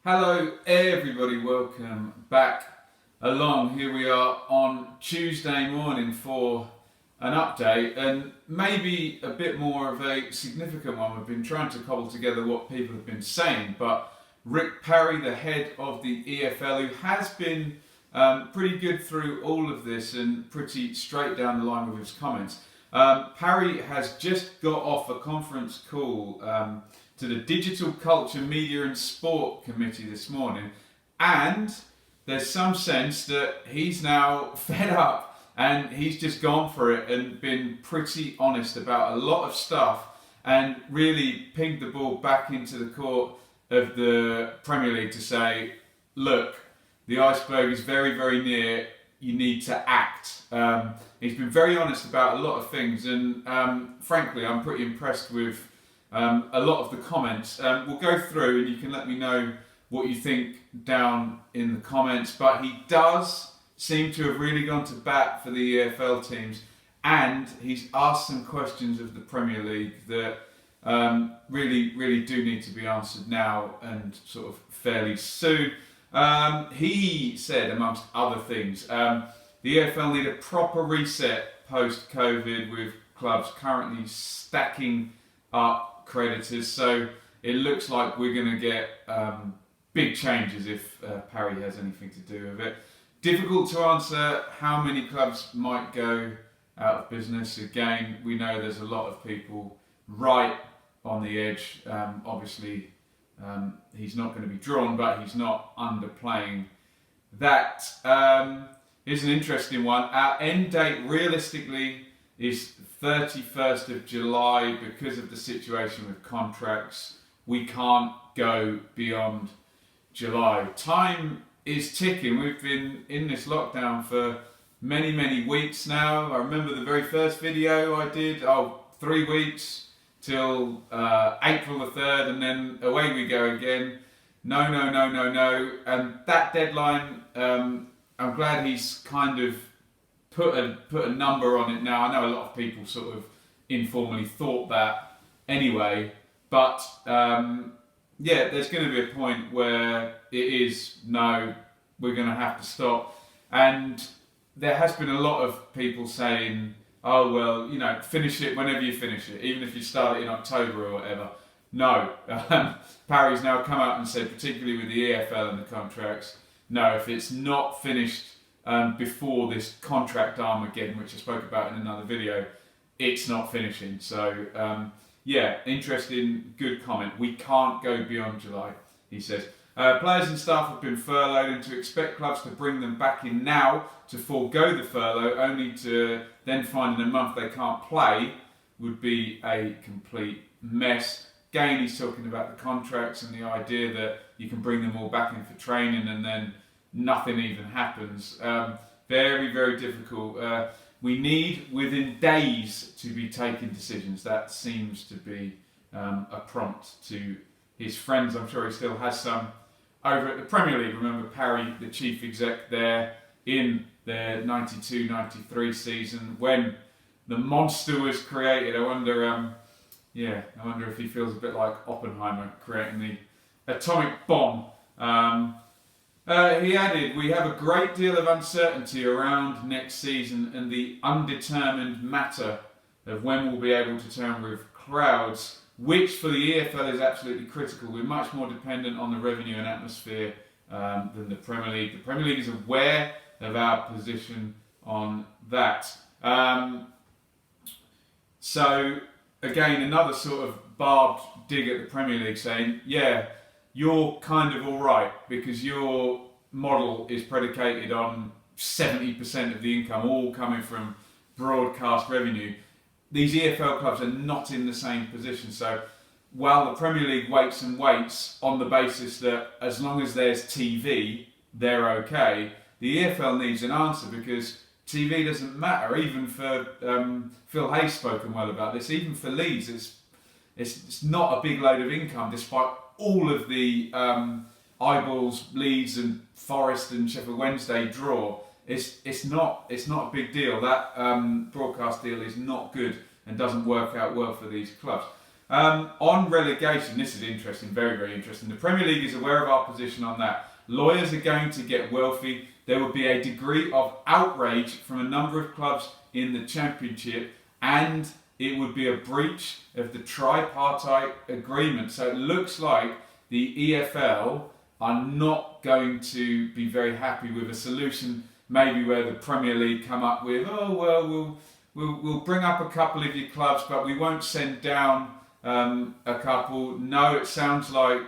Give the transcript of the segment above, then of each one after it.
Hello everybody, welcome back along. Here we are on Tuesday morning for an update and maybe a bit more of a significant one. We've been trying to cobble together what people have been saying, but Rick Parry, the head of the EFL, who has been pretty good through all of this and pretty straight down the line with his comments. Parry has just got off a conference call to the Digital Culture, Media and Sport Committee this morning, and there's some sense that he's now fed up and he's just gone for it and been pretty honest about a lot of stuff and really pinged the ball back into the court of the Premier League to say, look, the iceberg is very, very near, you need to act. He's been very honest about a lot of things, and frankly I'm pretty impressed with a lot of the comments. We'll go through and you can let me know what you think down in the comments, but he does seem to have really gone to bat for the EFL teams, and he's asked some questions of the Premier League that really do need to be answered now and sort of fairly soon. He said, amongst other things, the EFL need a proper reset post-COVID with clubs currently stacking up creditors, so it looks like we're going to get big changes if Parry has anything to do with it. Difficult to answer how many clubs might go out of business. Again, we know there's a lot of people right on the edge. Obviously, he's not going to be drawn, but he's not underplaying that. Is an interesting one. Our end date realistically is 31st of July because of the situation with contracts. We can't go beyond July. Time is ticking. We've been in this lockdown for many weeks now. I remember the very first video I did, 3 weeks till April the 3rd, and then away we go again. No. And that deadline, I'm glad he's kind of put a number on it now. I know a lot of people sort of informally thought that anyway, but there's going to be a point where it is, no, we're going to have to stop. And there has been a lot of people saying, oh well, finish it whenever you finish it, even if you start it in October or whatever. No, Parry's now come out and said, particularly with the EFL and the contracts, no, if it's not finished before this contract Armageddon, which I spoke about in another video, it's not finishing. So interesting, good comment. We can't go beyond July, he says. Players and staff have been furloughed, and to expect clubs to bring them back in now to forego the furlough only to then find in a month they can't play would be a complete mess. Again, he's talking about the contracts and the idea that you can bring them all back in for training and then nothing even happens. Very difficult. We need within days to be taking decisions. That seems to be a prompt to his friends. I'm sure he still has some over at the Premier League. Remember Parry, the chief exec there in the 92-93 season when the monster was created. I wonder if he feels a bit like Oppenheimer creating the atomic bomb. He added, we have a great deal of uncertainty around next season and the undetermined matter of when we'll be able to turn with crowds, which for the EFL is absolutely critical. We're much more dependent on the revenue and atmosphere than the Premier League. The Premier League is aware of our position on that. So again, another sort of barbed dig at the Premier League saying, yeah, you're kind of all right because your model is predicated on 70% of the income all coming from broadcast revenue. These EFL clubs are not in the same position. So while the Premier League waits and waits on the basis that as long as there's TV, they're okay, the EFL needs an answer because TV doesn't matter. Even for Phil Hayes spoken well about this. Even for Leeds, it's not a big load of income, despite all of the eyeballs Leeds and Forest and Sheffield Wednesday draw. It's not a big deal. That broadcast deal is not good and doesn't work out well for these clubs. On relegation, this is interesting, very, very interesting. The Premier League is aware of our position on that. Lawyers are going to get wealthy. There will be a degree of outrage from a number of clubs in the Championship, and it would be a breach of the tripartite agreement. So it looks like the EFL are not going to be very happy with a solution, maybe where the Premier League come up with, oh well, we'll bring up a couple of your clubs, but we won't send down a couple. No, it sounds like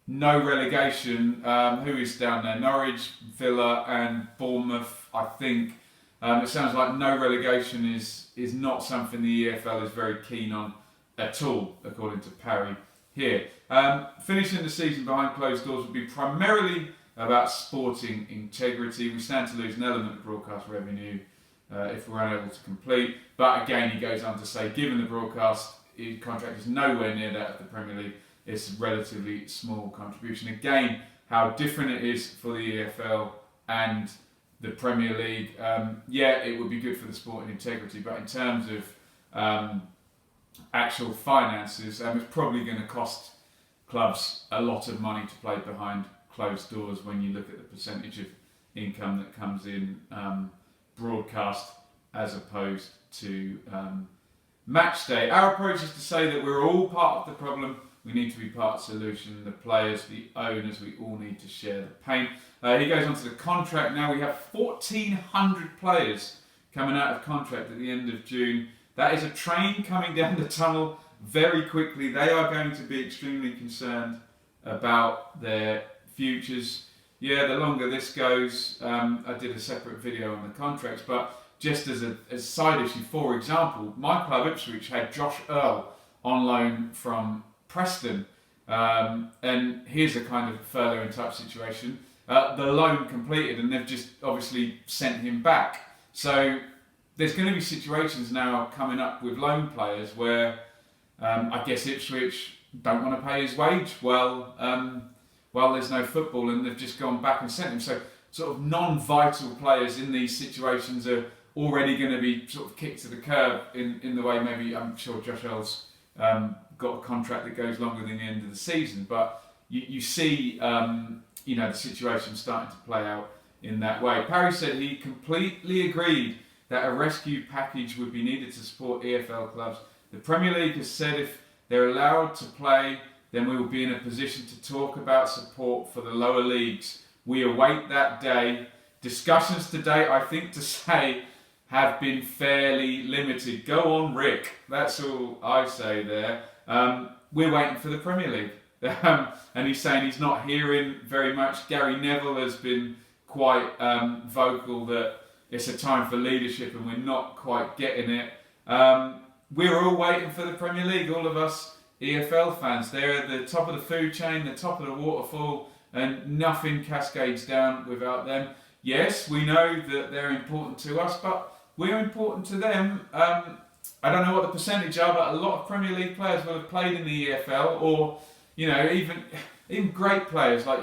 no relegation. Who is down there? Norwich, Villa and Bournemouth, I think. It sounds like no relegation is not something the EFL is very keen on at all, according to Parry here. Finishing the season behind closed doors will be primarily about sporting integrity. We stand to lose an element of broadcast revenue if we're unable to complete. But again, he goes on to say, given the broadcast contract is nowhere near that of the Premier League, it's a relatively small contribution. Again, how different it is for the EFL and the Premier League. Yeah, it would be good for the sporting integrity, but in terms of actual finances, it's probably going to cost clubs a lot of money to play behind closed doors when you look at the percentage of income that comes in broadcast as opposed to match day. Our approach is to say that we're all part of the problem. We need to be part of the solution. The players, the owners, we all need to share the pain. He goes on to the contract now. We have 1,400 players coming out of contract at the end of June. That is a train coming down the tunnel very quickly. They are going to be extremely concerned about their futures. Yeah, the longer this goes, I did a separate video on the contracts, but just as a side issue, for example, my club Ipswich had Josh Earl on loan from Preston, and here's a kind of furlough in type situation. The loan completed and they've just obviously sent him back. So there's going to be situations now coming up with loan players where I guess Ipswich don't want to pay his wage. Well, there's no football and they've just gone back and sent him. So sort of non-vital players in these situations are already going to be sort of kicked to the curb in the way maybe I'm sure Josh Earl's got a contract that goes longer than the end of the season. But you see the situation starting to play out in that way. Parry said he completely agreed that a rescue package would be needed to support EFL clubs. The Premier League has said if they're allowed to play, then we will be in a position to talk about support for the lower leagues. We await that day. Discussions today, I think to say, have been fairly limited. Go on, Rick. That's all I say there. We're waiting for the Premier League. And he's saying he's not hearing very much. Gary Neville has been quite vocal that it's a time for leadership and we're not quite getting it. We're all waiting for the Premier League, all of us EFL fans. They're at the top of the food chain, the top of the waterfall, and nothing cascades down without them. Yes, we know that they're important to us, but we're important to them. I don't know what the percentage are, but a lot of Premier League players will have played in the EFL, or even great players like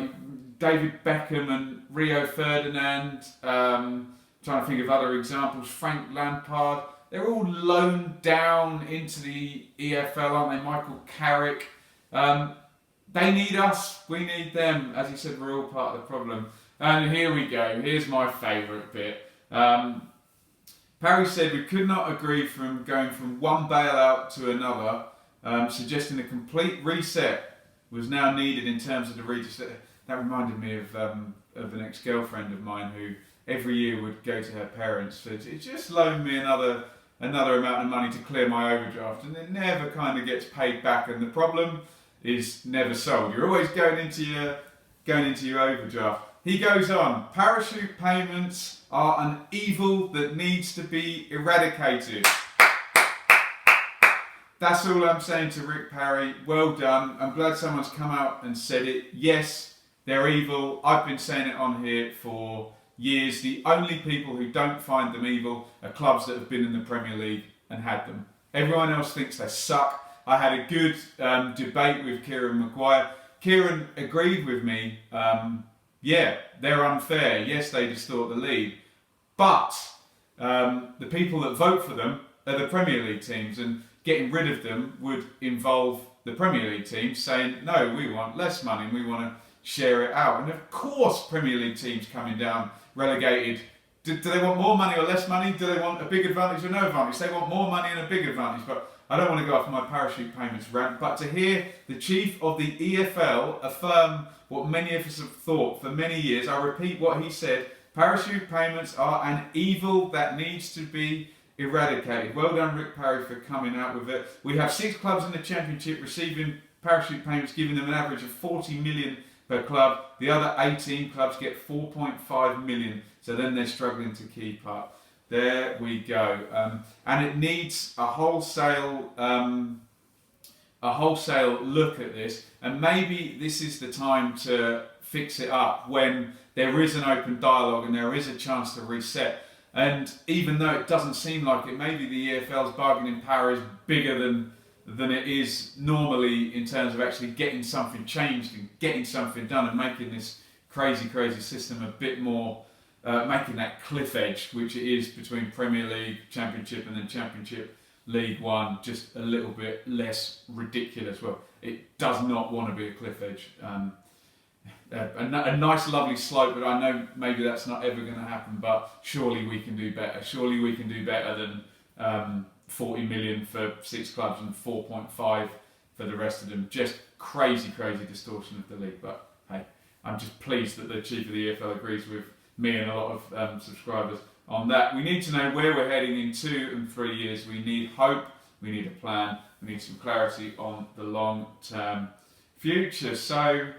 David Beckham and Rio Ferdinand. Trying to think of other examples. Frank Lampard. They're all loaned down into the EFL, aren't they? Michael Carrick. They need us. We need them. As he said, we're all part of the problem. And here we go. Here's my favourite bit. Parry said we could not agree from going from one bailout to another, suggesting a complete reset was now needed in terms of the Regis. That reminded me of an ex-girlfriend of mine who every year would go to her parents for just loan me another amount of money to clear my overdraft, and it never kind of gets paid back, and the problem is never solved. You're always going into your overdraft. He goes on, parachute payments are an evil that needs to be eradicated. That's all I'm saying to Rick Parry. Well done. I'm glad someone's come out and said it. Yes, they're evil. I've been saying it on here for years. The only people who don't find them evil are clubs that have been in the Premier League and had them. Everyone else thinks they suck. I had a good debate with Kieran Maguire. Kieran agreed with me. Yeah, they're unfair. Yes, they distort the league. But the people that vote for them are the Premier League teams. And getting rid of them would involve the Premier League teams saying, no, we want less money and we want to share it out. And of course Premier League teams coming down relegated, do they want more money or less money? Do they want a big advantage or no advantage? They want more money and a big advantage. But I don't want to go off my parachute payments rant, but to hear the chief of the EFL affirm what many of us have thought for many years, I repeat what he said, parachute payments are an evil that needs to be eradicated. Well done, Rick Parry, for coming out with it. We have 6 clubs in the Championship receiving parachute payments, giving them an average of 40 million per club. The other 18 clubs get 4.5 million, so then they're struggling to keep up. There we go. And it needs a wholesale look at this, and maybe this is the time to fix it up when there is an open dialogue and there is a chance to reset. And even though it doesn't seem like it, maybe the EFL's bargaining power is bigger than it is normally in terms of actually getting something changed and getting something done and making this crazy system a bit more, making that cliff edge, which it is between Premier League, Championship and then Championship League One, just a little bit less ridiculous. Well, it does not want to be a cliff edge. A nice lovely slope, but I know maybe that's not ever going to happen, but surely we can do better. Surely we can do better than 40 million for 6 clubs and 4.5 for the rest of them. Just crazy distortion of the league. But hey, I'm just pleased that the chief of the EFL agrees with me and a lot of subscribers on that. We need to know where we're heading in 2 and 3 years. We need hope, we need a plan, we need some clarity on the long-term future. So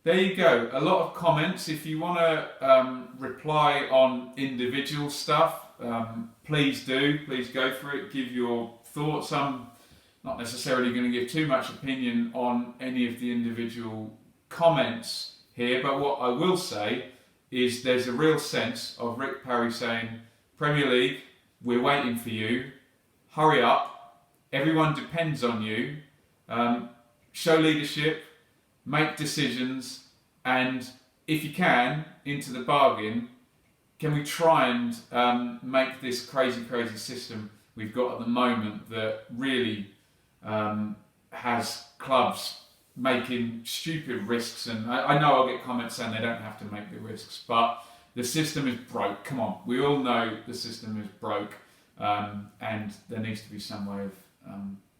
there you go, a lot of comments. If you want to reply on individual stuff, please do, please go for it, give your thoughts. I'm not necessarily going to give too much opinion on any of the individual comments here, but what I will say is there's a real sense of Rick Parry saying, Premier League, we're waiting for you, hurry up, everyone depends on you, show leadership, make decisions, and if you can, into the bargain, can we try and make this crazy system we've got at the moment that really has clubs making stupid risks, and I know I'll get comments saying they don't have to make the risks, but the system is broke. Come on, we all know the system is broke, and there needs to be some way of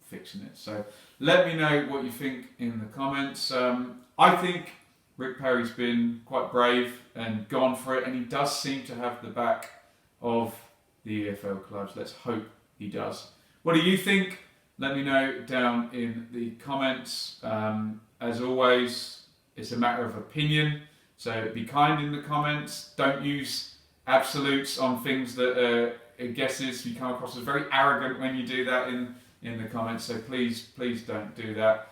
fixing it. So let me know what you think in the comments. I think Rick Parry's been quite brave and gone for it, and he does seem to have the back of the EFL clubs. Let's hope he does. What do you think? Let me know down in the comments. As always, it's a matter of opinion, so be kind in the comments. Don't use absolutes on things that are guesses. You come across as very arrogant when you do that in the comments, so please don't do that.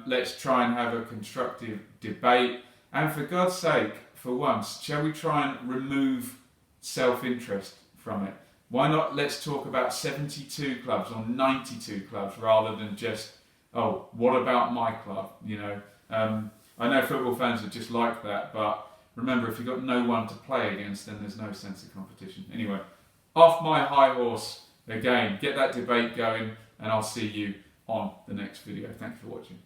Let's try and have a constructive debate, and for God's sake, for once, shall we try and remove self-interest from it? Why not let's talk about 72 clubs or 92 clubs rather than just, oh, what about my club? You know, I know football fans are just like that, but remember, if you've got no one to play against, then there's no sense of competition. Anyway, off my high horse again, get that debate going, and I'll see you on the next video. Thanks for watching.